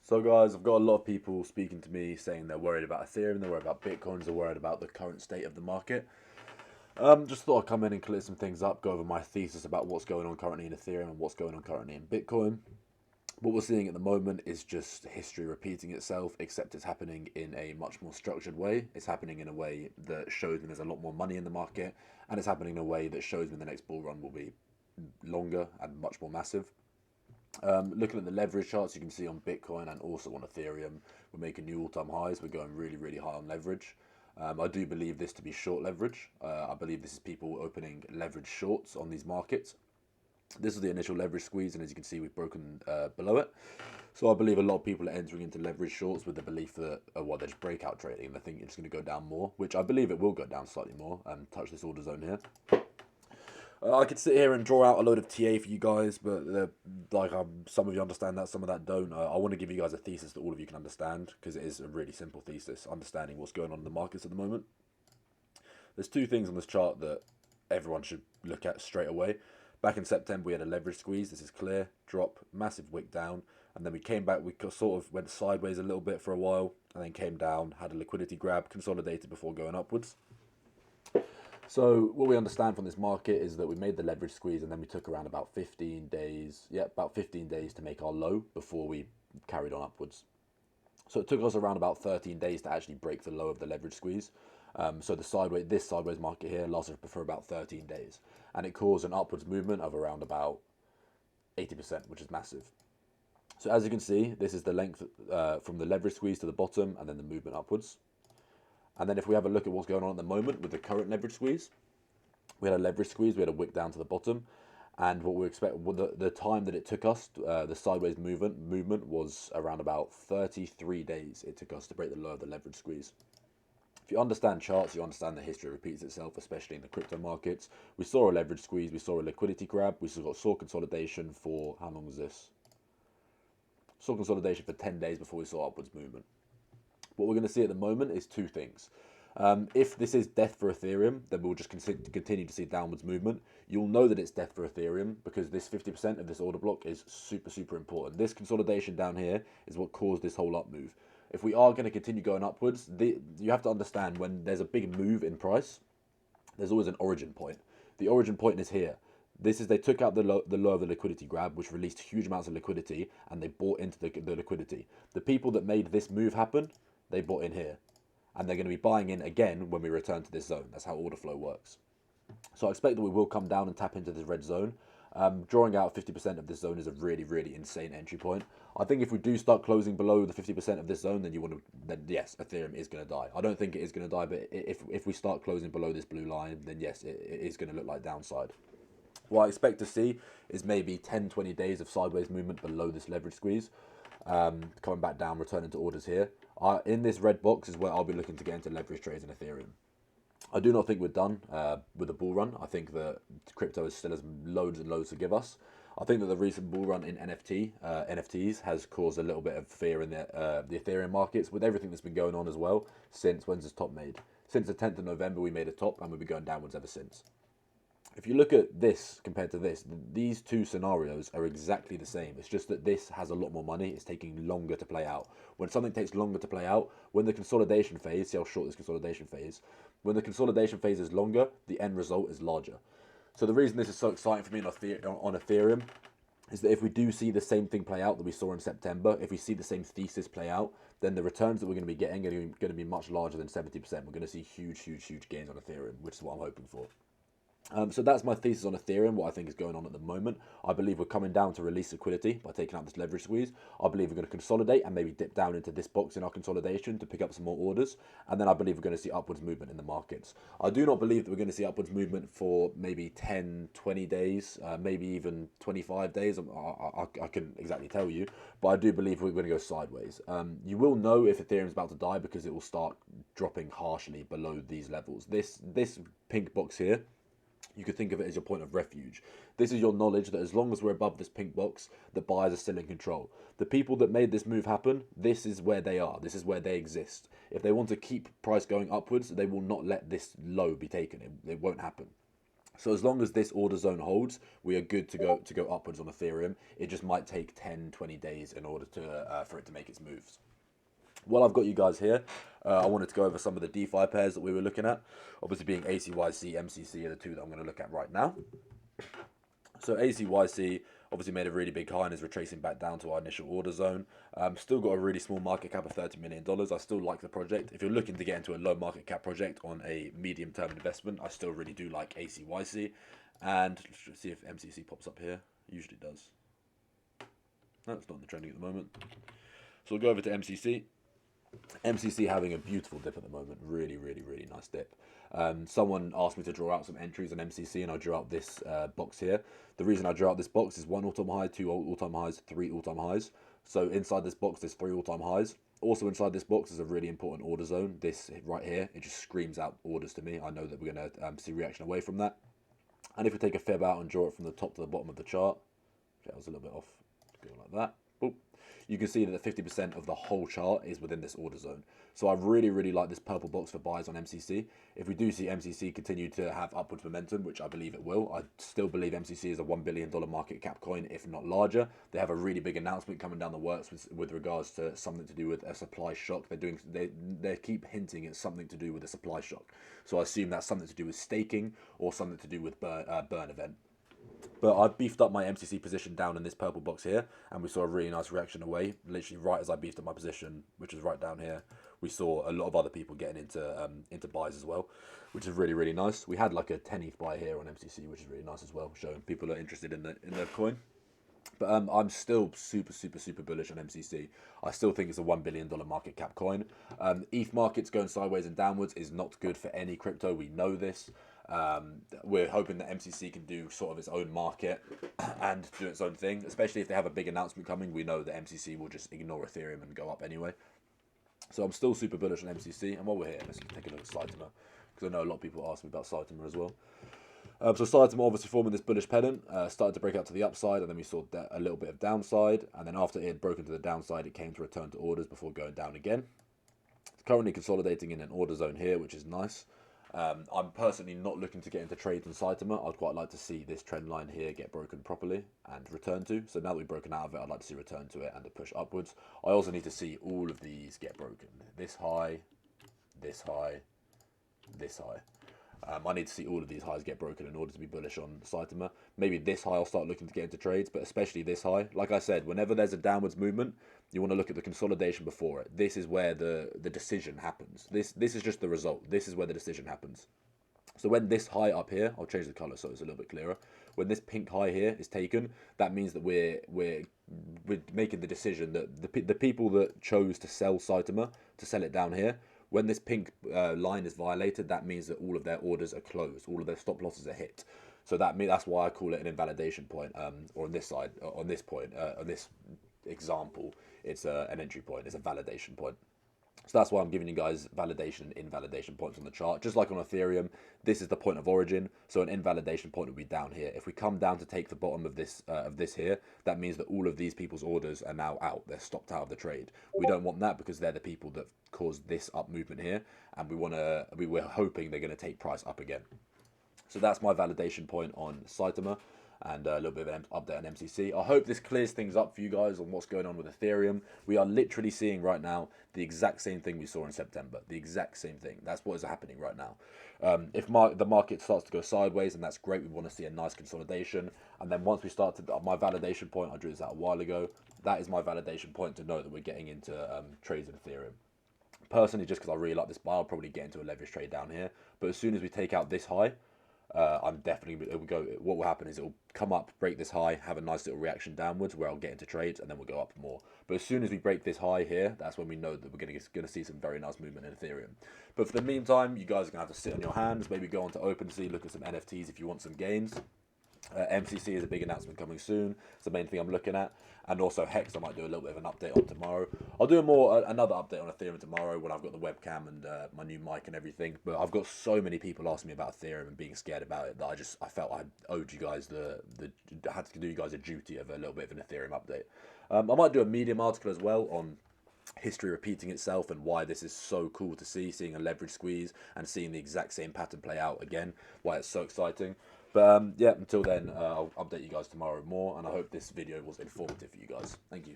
So guys, I've got a lot of people speaking to me saying they're worried about Ethereum, they're worried about Bitcoins, they're worried about the current state of the market. Just thought I'd come in and clear some things up, go over my thesis about what's going on currently in Ethereum and what's going on currently in Bitcoin. What we're seeing at the moment is just history repeating itself, except it's happening in a much more structured way. It's happening in a way that shows me there's a lot more money in the market, and it's happening in a way that shows me the next bull run will be longer and much more massive. Looking at the leverage charts, you can see on Bitcoin and also on Ethereum, we're making new all-time highs. We're going really, really high on leverage. I do believe this to be short leverage. I believe this is people opening leverage shorts on these markets. This is the initial leverage squeeze, and as you can see, we've broken below it. So I believe a lot of people are entering into leverage shorts with the belief that, well, they're just breakout trading, and they think it's going to go down more, which I believe it will go down slightly more and touch this order zone here. I could sit here and draw out a load of TA for you guys, but some of you understand that, some of that don't. I want to give you guys a thesis that all of you can understand, because it is a really simple thesis, understanding what's going on in the markets at the moment. There's two things on this chart that everyone should look at straight away. Back in September, we had a leverage squeeze. This is clear. Drop, massive wick down. And then we came back. We sort of went sideways a little bit for a while, and then came down, had a liquidity grab, consolidated before going upwards. So what we understand from this market is that we made the leverage squeeze, and then we took around about 15 days, about 15 days to make our low before we carried on upwards. So it took us around about 13 days to actually break the low of the leverage squeeze. So this sideways market here lasted for about 13 days, and it caused an upwards movement of around about 80%, which is massive. So as you can see, this is the length from the leverage squeeze to the bottom, and then the movement upwards. And then if we have a look at what's going on at the moment with the current leverage squeeze, we had a leverage squeeze, we had a wick down to the bottom, and what we expect, the time that it took us, the sideways movement was around about 33 days it took us to break the low of the leverage squeeze. If you understand charts, you understand the history repeats itself, especially in the crypto markets. We saw a leverage squeeze, we saw a liquidity grab, we saw consolidation for, how long was this? Saw consolidation for 10 days before we saw upwards movement. What we're going to see at the moment is two things. If this is death for Ethereum, then we'll just continue to see downwards movement. You'll know that it's death for Ethereum because this 50% of this order block is super, super important. This consolidation down here is what caused this whole up move. If we are going to continue going upwards, you have to understand when there's a big move in price, there's always an origin point. The origin point is here. This is, they took out the low of the liquidity grab, which released huge amounts of liquidity, and they bought into the liquidity. The people that made this move happen, they bought in here, and they're going to be buying in again when we return to this zone. That's how order flow works. So I expect that we will come down and tap into this red zone. Drawing out 50% of this zone is a really, really insane entry point. I think if we do start closing below the 50% of this zone, then yes, Ethereum is going to die. I don't think it is going to die, but if we start closing below this blue line, then yes, it is going to look like downside. What I expect to see is maybe 10, 20 days of sideways movement below this leverage squeeze. Coming back down, returning to orders here. In this red box is where I'll be looking to get into leverage trades in Ethereum. I do not think we're done with the bull run. I think that crypto still has loads and loads to give us. I think that the recent bull run in NFTs has caused a little bit of fear in the Ethereum markets with everything that's been going on as well since, when's this top made? Since the 10th of November we made a top, and we've been going downwards ever since. If you look at this compared to this, these two scenarios are exactly the same. It's just that this has a lot more money. It's taking longer to play out. When something takes longer to play out, when the consolidation phase, see how short this consolidation phase, when the consolidation phase is longer, the end result is larger. So the reason this is so exciting for me on Ethereum is that if we do see the same thing play out that we saw in September, if we see the same thesis play out, then the returns that we're going to be getting are going to be much larger than 70%. We're going to see huge, huge, huge gains on Ethereum, which is what I'm hoping for. So that's my thesis on Ethereum, what I think is going on at the moment. I believe we're coming down to release liquidity by taking out this leverage squeeze. I believe we're going to consolidate and maybe dip down into this box in our consolidation to pick up some more orders. And then I believe we're going to see upwards movement in the markets. I do not believe that we're going to see upwards movement for maybe 10, 20 days, maybe even 25 days. I couldn't exactly tell you, but I do believe we're going to go sideways. You will know if Ethereum's about to die because it will start dropping harshly below these levels. This pink box here, you could think of it as your point of refuge. This is your knowledge that as long as we're above this pink box, the buyers are still in control. The people that made this move happen, this is where they are. This is where they exist. If they want to keep price going upwards, they will not let this low be taken. It won't happen. So as long as this order zone holds, we are good to go upwards on Ethereum. It just might take 10, 20 days in order to for it to make its moves. While I've got you guys here, I wanted to go over some of the DeFi pairs that we were looking at. Obviously being ACYC, MCC are the two that I'm going to look at right now. So ACYC obviously made a really big high and is retracing back down to our initial order zone. Still got a really small market cap of $30 million. I still like the project. If you're looking to get into a low market cap project on a medium term investment, I still really do like ACYC. And let's see if MCC pops up here. Usually does. No, it's not in the trending at the moment. So we'll go over to MCC. MCC having a beautiful dip at the moment. Really, really, really nice dip. Someone asked me to draw out some entries on MCC, and I drew out this box here. The reason I drew out this box is 1 all-time high, 2 all-time highs, 3 all-time highs. So inside this box, there's 3 all-time highs. Also inside this box is a really important order zone. This right here, it just screams out orders to me. I know that we're going to see reaction away from that. And if we take a fib out and draw it from the top to the bottom of the chart, okay, I was a little bit off, go like that. Boop. You can see that the 50% of the whole chart is within this order zone. So I really, really like this purple box for buys on MCC. If we do see MCC continue to have upwards momentum, which I believe it will, I still believe MCC is a $1 billion market cap coin, if not larger. They have a really big announcement coming down the works with regards to something to do with a supply shock. They keep hinting at something to do with a supply shock. So I assume that's something to do with staking or something to do with burn event. But I beefed up my MCC position down in this purple box here, and we saw a really nice reaction away. Literally right as I beefed up my position, which is right down here, we saw a lot of other people getting into buys as well, which is really, really nice. We had like a 10 ETH buy here on MCC, which is really nice as well, showing people are interested in the coin. But I'm still super, super, super bullish on MCC. I still think it's a $1 billion market cap coin. ETH markets going sideways and downwards is not good for any crypto. We know this. We're hoping that MCC can do sort of its own market and do its own thing, especially if they have a big announcement coming. We know that MCC will just ignore Ethereum and go up anyway. So I'm still super bullish on MCC. And while we're here, let's take a look at Saitama, because I know a lot of people ask me about Saitama as well. So Saitama obviously forming this bullish pennant, started to break out to the upside, and then we saw a little bit of downside, and then after it had broken to the downside, it came to return to orders before going down again. It's currently consolidating in an order zone here, which is nice. I'm personally not looking to get into trades in Saitama. I'd quite like to see this trend line here get broken properly and return to. So now that we've broken out of it, I'd like to see return to it and a push upwards. I also need to see all of these get broken. This high, this high, this high. I need to see all of these highs get broken in order to be bullish on Saitama. Maybe this high I'll start looking to get into trades, but especially this high. Like I said, whenever there's a downwards movement, you want to look at the consolidation before it. This is where the decision happens. This is just the result. This is where the decision happens. So when this high up here, I'll change the color so it's a little bit clearer. When this pink high here is taken, that means that we're making the decision that the people that chose to sell Saitama, to sell it down here, when this pink line is violated, that means that all of their orders are closed, all of their stop losses are hit. So that's why I call it an invalidation point. Or on this side, on this point, on this example, it's an entry point. It's a validation point. So that's why I'm giving you guys validation and invalidation points on the chart. Just like on Ethereum, this is the point of origin. So an invalidation point would be down here. If we come down to take the bottom of this here, that means that all of these people's orders are now out. They're stopped out of the trade. We don't want that because they're the people that caused this up movement here, and we're hoping they're going to take price up again. So that's my validation point on Saitama. And a little bit of an update on MCC. I hope this clears things up for you guys on what's going on with Ethereum. We are literally seeing right now the exact same thing we saw in September. The exact same thing. That's what is happening right now. If the market starts to go sideways, and that's great, we want to see a nice consolidation. And then once we start to, my validation point, I drew this out a while ago, that is my validation point to know that we're getting into trades in Ethereum. Personally, just because I really like this buy, I'll probably get into a leverage trade down here. But as soon as we take out this high, I'm definitely, what will happen is it will come up, break this high, have a nice little reaction downwards where I'll get into trades, and then we'll go up more. But as soon as we break this high here, that's when we know that we're going to see some very nice movement in Ethereum. But for the meantime, you guys are going to have to sit on your hands, maybe go on to OpenSea, look at some NFTs if you want some gains. MCC is a big announcement coming soon. It's the main thing I'm looking at. And also Hex, I might do a little bit of an update on tomorrow. I'll do another update on Ethereum tomorrow when I've got the webcam and my new mic and everything. But I've got so many people asking me about Ethereum and being scared about it that I felt I owed you guys I had to do you guys a duty of a little bit of an Ethereum update. I might do a Medium article as well on history repeating itself and why this is so cool to see, seeing a leverage squeeze and seeing the exact same pattern play out again, why it's so exciting. But yeah, until then, I'll update you guys tomorrow more, and I hope this video was informative for you guys. Thank you.